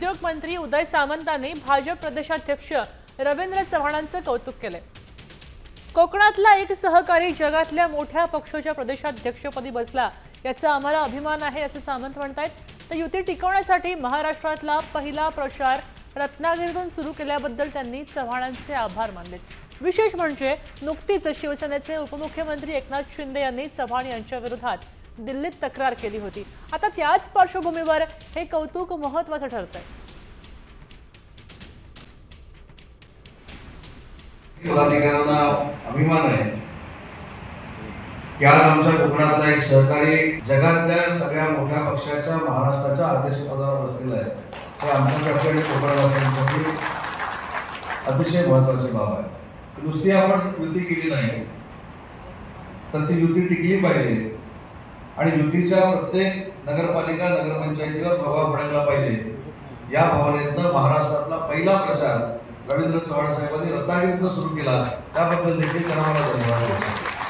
उद्योग मंत्री उदय सामंतांनी भाजप प्रदेशाध्यक्ष रवींद्र चव्हाणांचं कौतुक केले। कोकणातला एक सहकारी जगातल्या मोठ्या पक्षाच्या प्रदेशाध्यक्षपदी बसला, याचा आम्हाला अभिमान आहे असं सामंत म्हणतात। तर युती टिकवण्यासाठी महाराष्ट्रातला पहिला प्रचार रत्नागिरीतून सुरू केल्याबद्दल त्यांनी चव्हाणांचे आभार मानले। विशेष म्हणजे नुकतीच शिवसेनेचे उपमुख्यमंत्री एकनाथ शिंदे यांनी चव्हाण यांच्या विरोधात दिल्लीत तक्रार केली होती। आता त्याच पार्श्वभूमीवर हे कौतुक महत्त्वाचं ठरतंय। पदाधिकाऱ्यांना अभिमान आहे की आज आमच्या कोकणातला एक सहकारी जगातल्या सगळ्या मोठ्या पक्षाच्या महाराष्ट्राच्या अध्यक्षपदावर बसलेला आहे। हे आमच्यासाठी आणि कोकणवासियांसाठी अतिशय महत्त्वाची बाब आहे। नुसती आपण युती केली नाही तर ती युती टिकली पाहिजे आणि युतीच्या प्रत्येक नगरपालिका नगरपंचायतीवर प्रभाव पडायला पाहिजे। या भावनेतनं महाराष्ट्रातला पहिला प्रचार रवींद्र चव्हाण साहेबांनी रत्नागिरीतून सुरू केला, त्याबद्दल देखील त्यांना मला धन्यवाद देतो।